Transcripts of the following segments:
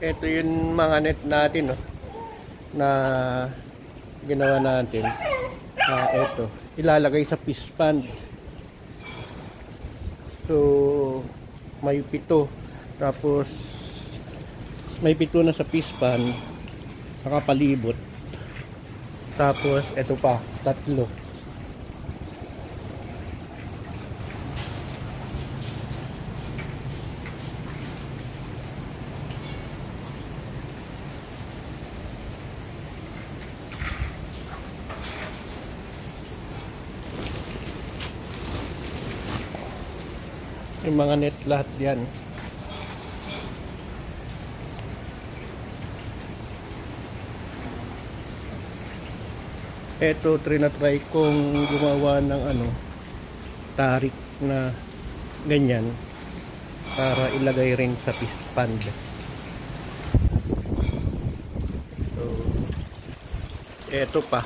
Ito yung mga net natin, no, na ginawa natin. Ito, ilalagay sa fish pond. So, may 7. Tapos, may 7 na sa fish pond. Nakapalibot. Tapos, ito pa, 3. Yung mga net lahat yan. Eto, try kong gumawa ng tarik na ganyan para ilagay rin sa fish pond. So, eto pa.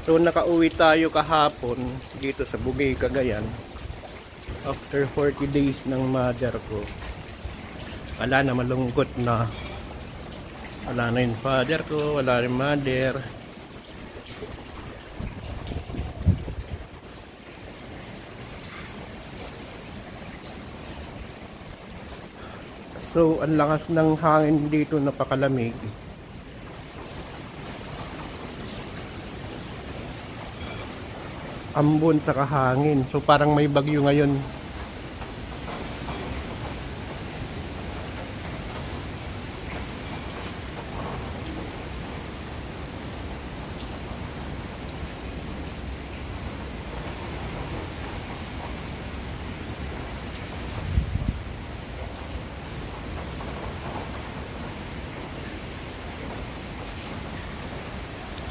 So, nakauwi tayo kahapon dito sa Bugay, Cagayan. After 40 days ng mother ko. Wala na, malungkot na. Wala na yung father ko, wala rin mother. So, ang lakas ng hangin dito, napakalamig. Ambon sa kahangin. So, parang may bagyo ngayon.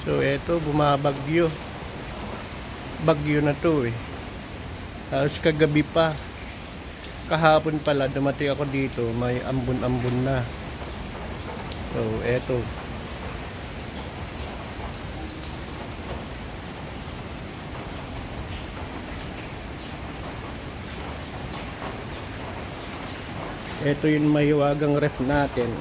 So, eto, bumabagyo. Bagyo na to eh. Tapos kagabi pa, kahapon pala dumating ako dito, may ambon-ambon na. So eto, eto yung mahiwagang ref natin.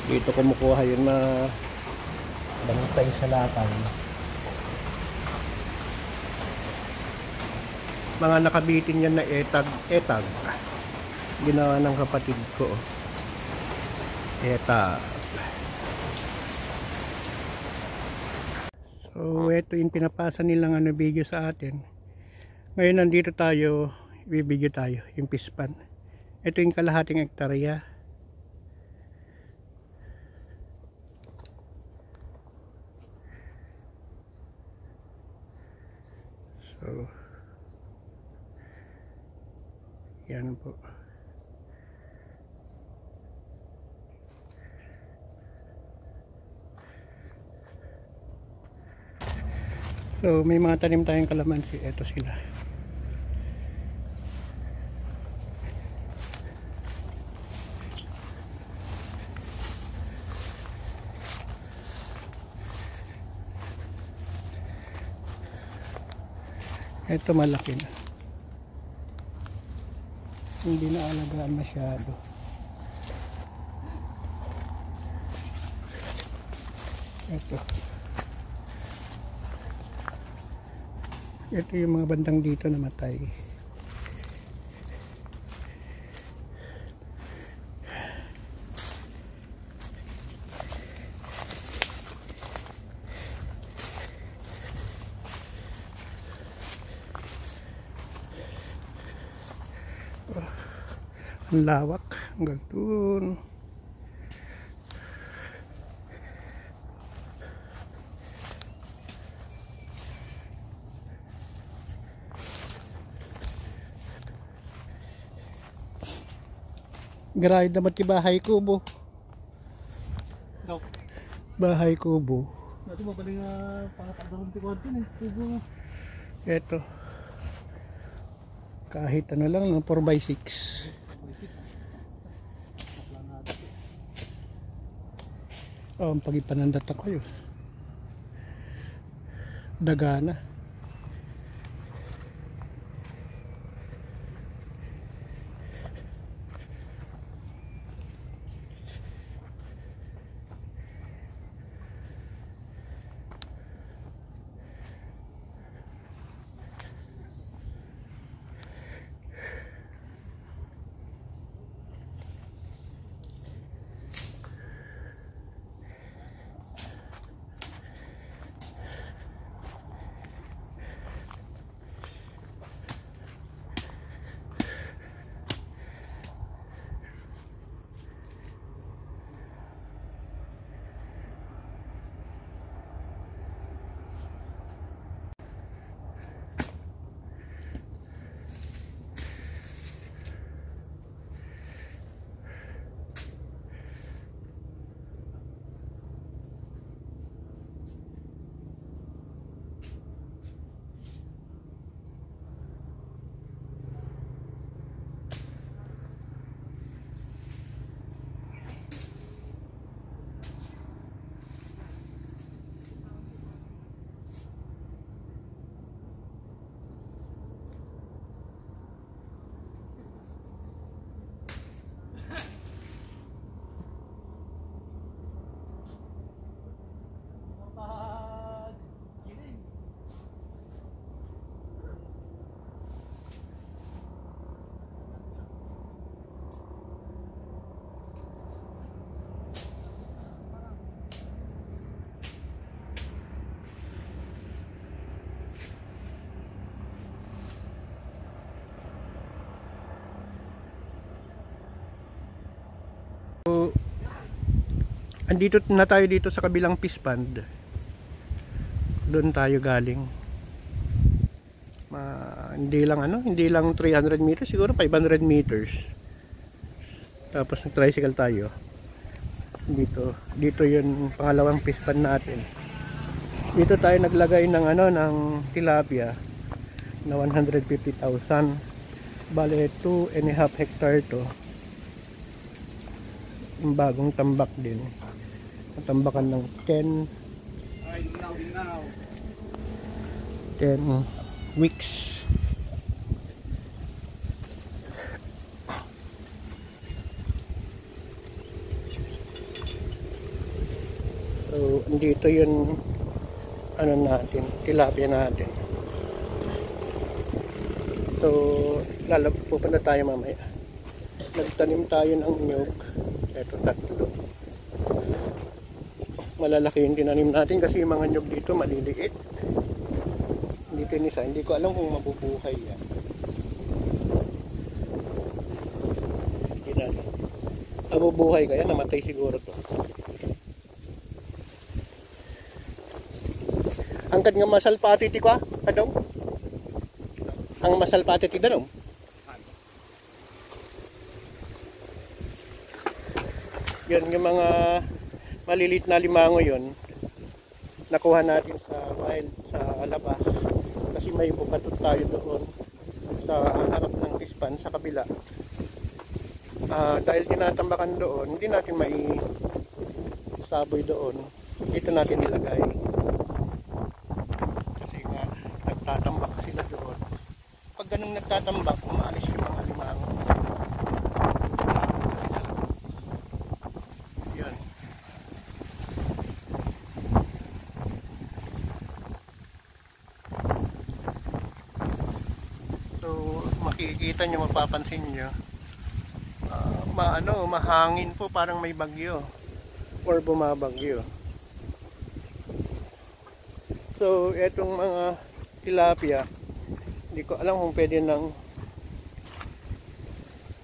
Dito kumukuha yun na bantay sa latang. Mga nakabitin yan na etag. Ginawa ng kapatid ko. Etag. So, ito yung pinapasa nilang video sa atin. Ngayon nandito tayo, ibibigyo tayo, yung fish pond. Ito yung kalahating hektarya. So, yan po. So, may mga tanim tayong kalamansi. Ito sila. Ito malaki na. Hindi na alagaan masyado. Ito. Ito yung mga bandang dito na matay. Ang lawak hanggang dun. Garahe dapat yung bahay kubo. Bahay kubo. Dati mabaling pangapagdaron ti konti na kubo nga. Ito. Kahit ano lang, 4x6. Oh, ang pagipanandat ako yun. Dagana. Andito na tayo dito sa kabilang fish pond. Doon tayo galing. Hindi lang 300 meters, siguro 500 meters. Tapos nag-tricycle tayo. Dito 'yung pangalawang fish pond natin. Dito tayo naglagay ng tilapia na 150,000. Bale 2.5 hectare to. Yung bagong tambak din. Tambakan ng 10 weeks. So, andito yun tilapia natin. So, pupunta tayo mamaya. Nagtanim tayo ng nyug. Ito, 3. Malalaki yung tinanim natin kasi yung mga nyug dito maliliit. Hindi ko alam kung mabubuhay yan. Hindi natin. Mabubuhay kaya, namatay siguro to. Angkat nga masalpati ti kwa, kadong? Ang masalpati ti danong? Yan yung mga maliliit na limango yon. Nakuha natin sa labas kasi may bukatot tayo doon sa harap ng pispan sa kabila. Dahil tinatambakan doon, hindi natin saboy doon. Dito natin ilagay kasi nga nagtatambak sila doon. Pag ganun nagtatambak, umaalis yung mga limango. Yan. So makikita nyo, mapapansin nyo, mahangin po, parang may bagyo or bumabagyo. So etong mga tilapia, hindi ko alam kung pwede nang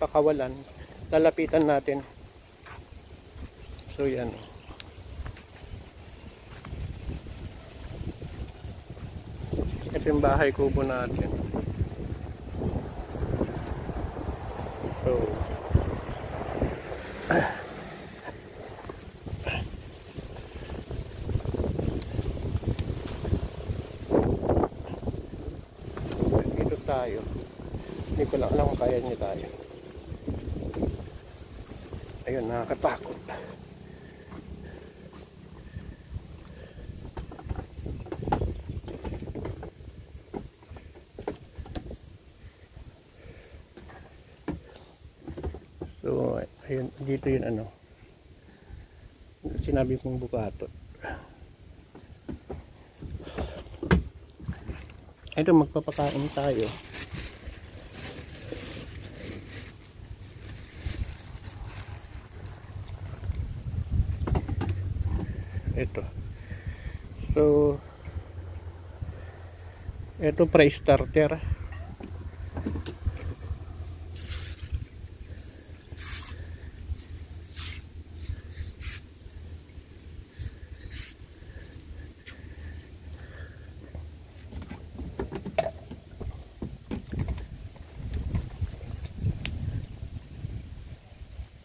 pakawalan. Lalapitan natin. So yan. Ito yung bahay kubo natin. So dito tayo. Hindi ko lang alam kung kaya niya tayo. Ayun, nakakatakot. So, ayun, dito yun sinabi kong bukatot. Ito, magpapakain tayo. Ito. So, ito pre-starter.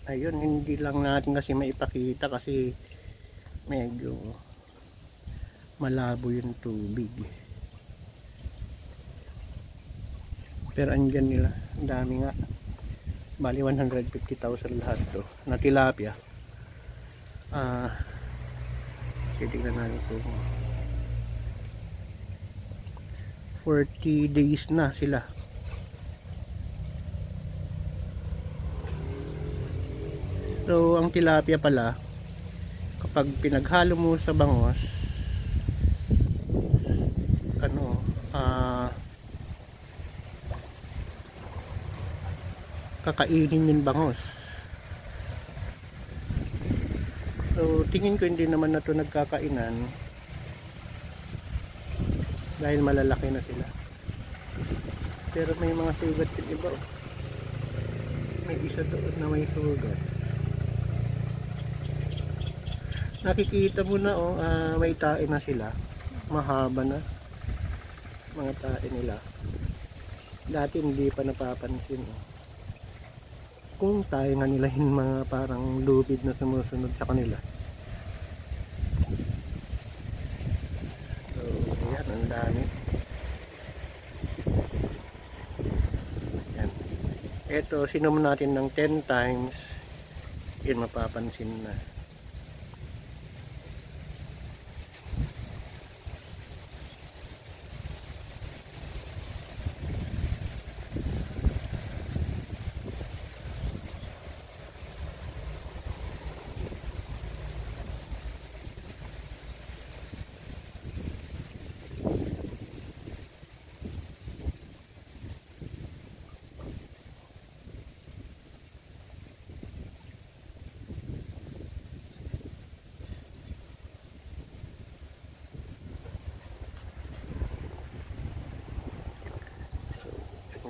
Ayun, hindi lang natin kasi maipakita kasi medyo malabo yung tubig. Pero andyan nila, ang dami nga. Bali 150,000 lahat to na tilapia. Titignan natin ito. 40 days na sila. So ang tilapia pala, kapag pinaghalo mo sa bangos, kakainin yung bangos. So tingin ko hindi naman na ito nagkakainan dahil malalaki na sila. Pero may mga sugat yung iba. May isa doon na may sugat. Nakikita mo na oh, may tae na sila. Mahaba na mga tae nila. Dati hindi pa napapansin oh. Kung tayo nga nila yung mga parang lubid na sumusunod sa kanila. So, ayan, ang dami. Ayan. Ito, sinom natin ng 10 times. Yun, mapapansin na.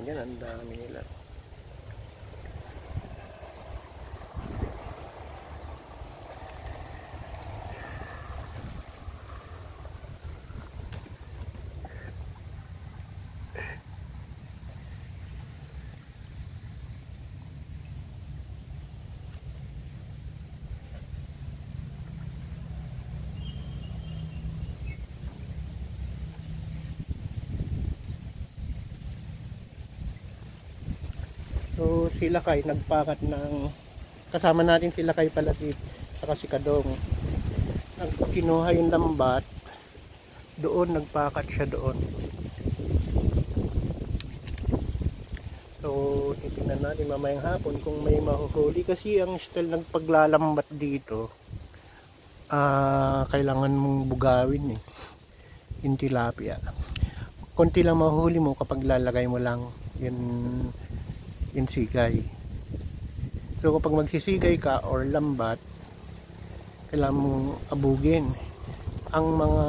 Yan, ang dami nila. So sila kay nagpakat ng kasama natin sila kay pala dito saka si Kadong. Kinuha yung lambat doon, nagpakat siya doon. So titingnan natin mamayang hapon kung may mahuhuli kasi ang style ng paglalambat dito kailangan mong bugawin eh. Yung tilapia. Konti lang mahuli mo kapag lalagay mo lang yung sigay. So kapag magsisigay ka or lambat, kailangan mong abugin. Ang mga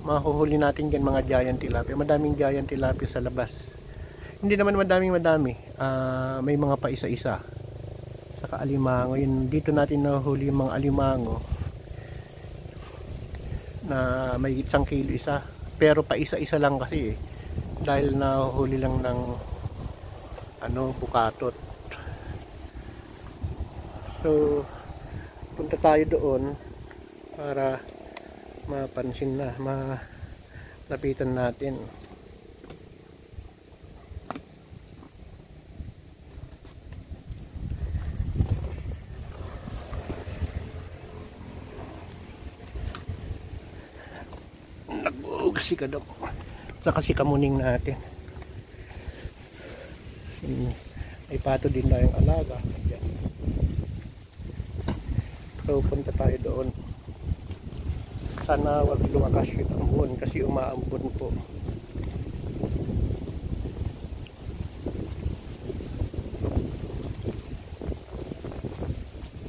mahuhuli natin dyan, mga giant tilapia. Madaming giant tilapia sa labas. Hindi naman madami. May mga pa isa-isa. Saka alimango. Yun, dito natin nahuhuli yung mga alimango na may 1 kilo isa. Pero pa isa-isa lang kasi eh. Dahil nahuhuli lang ng bukatot. So punta tayo doon para mapansin na, malapitan natin. Nag-uog si Kadok saka si Kamuning natin. May pato din tayong alaga. Ayan. So punta tayo doon. Sana wag lumakas yung ambon kasi umaambon po.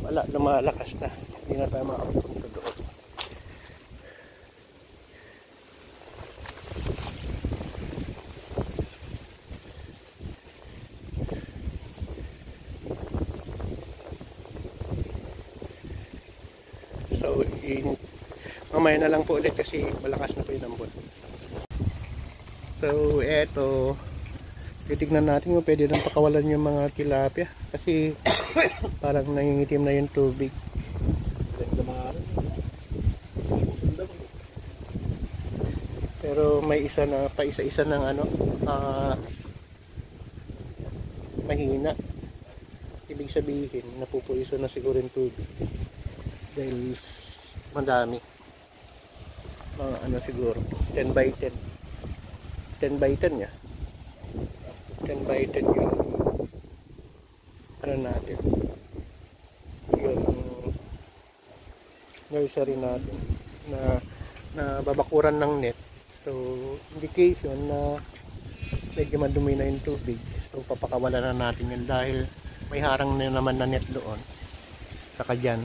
Wala, lumalakas na. Hindi na tayo makapunta doon. So, mamaya na lang po ulit kasi malakas na po yung ambon. So, eto, titignan natin kung pwede nang pakawalan yung mga tilapia kasi parang nangingitim na yung tubig. Pero may isa na, pa isa-isa ng mahina. Ibig sabihin, napupuliso na siguro yung tubig. Dahil madami. Mga siguro 10 by 10 by 10 ya 10 by 10 yung natin yung nursery natin na babakuran ng net. So indication na medyo madumi na yung tubig. So papakawalan na natin yun dahil may harang na naman na net doon saka dyan.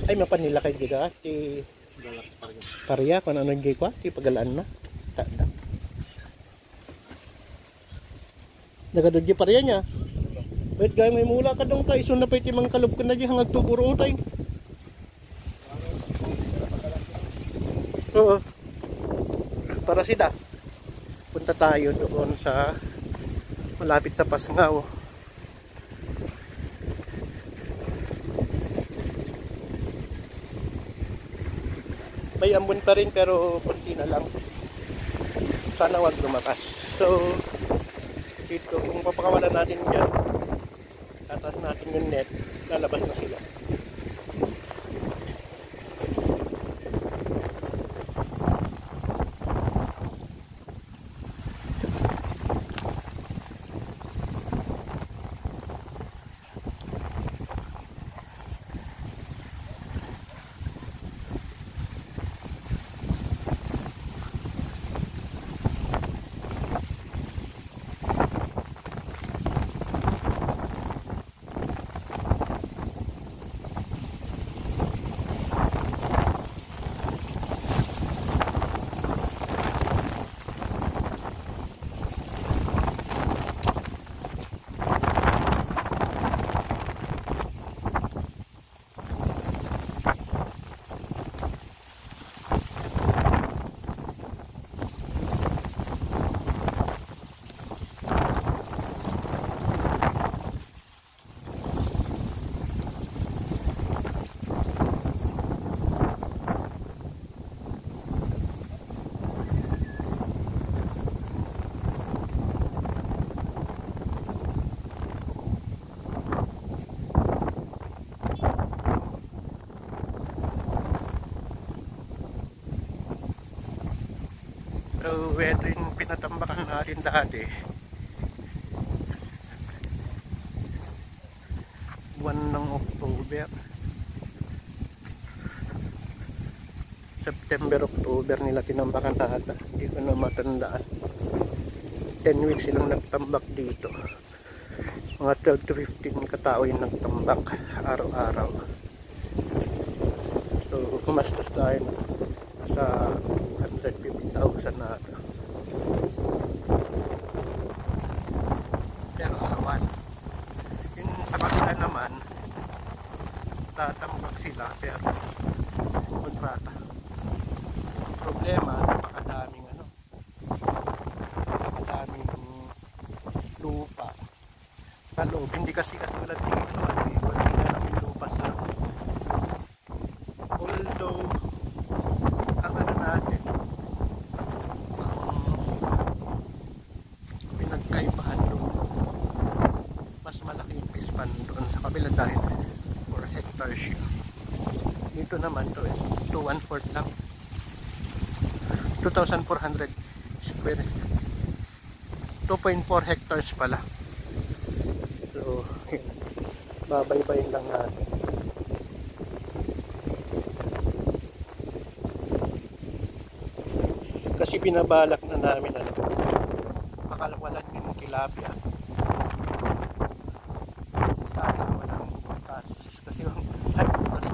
Ay mapanila kay giga ti parya kung ano gi kwa ti pagalaan na nagadod gi parya niya Wait guys, may mula ka dong tayo. Isun na pa itimang kalub ka na di hangag tuburo tayo. Oo. Para sida. Punta tayo doon sa malapit sa Pasngaw. May ambon pa rin pero konti na lang. Sana wag lumakas. So, dito kung papakawalan natin yan, tatas natin yung net, lalabas na sila. So, ito yung pinatambakan natin dati. Buwan ng October. September, October nila tinambakan nata. Hindi ko na matandaan. 10 weeks silang nagtambak dito. Mga 12 to 15 katao yung nagtambak araw-araw. So, kumastos tayo sa 150,000 na ito. Pero awan. Yung sa kabila naman, tatambak sila pero kontrata. Problema, napakadaming napakadaming lupa sa loob. Hindi kasi katulad dito wala namin lupa sa loob. Although ang natin pinagkaibahan doon, mas malaki yung pispan doon sa kabila dahil 4 hectares siya. Dito naman to 2/4 lang, 2,400 square, 2.4 hectares pala. So yun, babaybayin lang natin. Kasi binabalak na namin pakalawalan yung tilapia. Sana walang bukas. Kasi yung bukas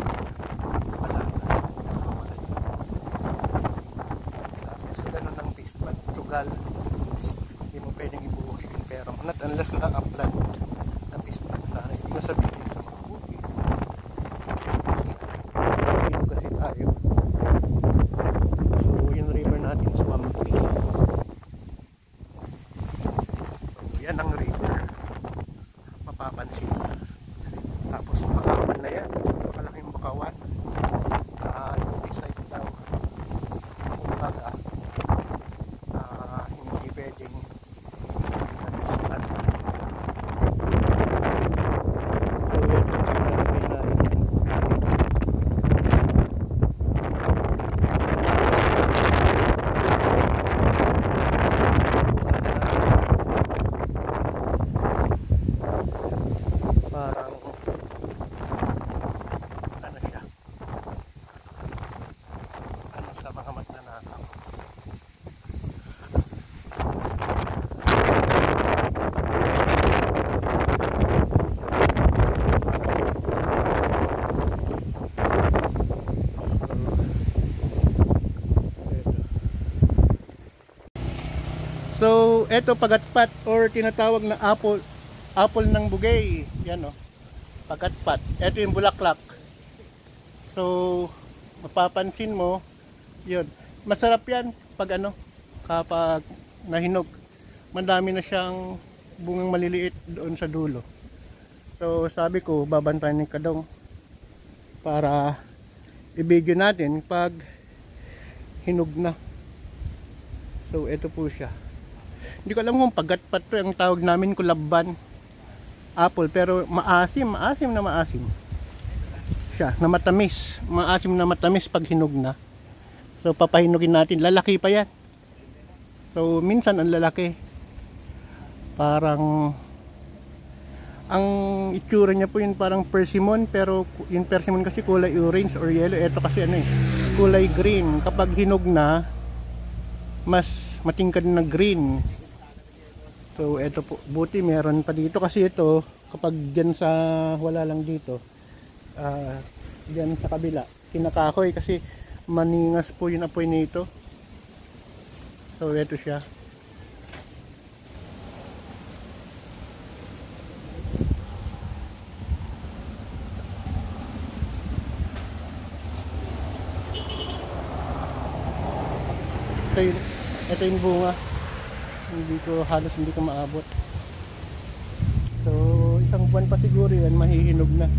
wala na. So ganun ang tispan. Sugal. Hindi mo pwedeng ibuhin. Pero not unless na-upload na tispan. Sana hindi ko sabihin sa mga buhay. Kasi dito kasi tayo. Swampy. So yan ang river, mapapansin. Tapos bakawan na yan, malaking bakawan. Decide daw kumbaga hindi pwedeng natispan. So yan ang pinalagay natin. So, eto pagatpat or tinatawag na apple apple ng bugay. Yan o. Pagkatpat. Ito yung bulaklak. So, mapapansin mo, yun. Masarap yan pag ano, kapag nahinog. Madami na siyang bungang maliliit doon sa dulo. So, sabi ko, babantayan ni Kadong para i-video natin pag hinog na. So, ito po siya. Hindi ko alam kung pagkatpat to, ang tawag namin kulabban apple, pero maasim na maasim siya, na matamis, maasim na matamis pag hinog na. So papahinugin natin, lalaki pa yan. So minsan ang lalaki parang ang itsura niya po yun parang persimmon, pero yung persimmon kasi kulay orange or yellow, ito kasi ano kulay green. Kapag hinog na mas matingkad na green. So ito po, buti meron pa dito kasi ito kapag dyan sa wala lang dito, dyan sa kabila kinakahoy kasi maningas po yung apoy nito. So ito siya. Ito yung bunga. Halos hindi ko maabot. So isang buwan pa siguro yan mahihinog na.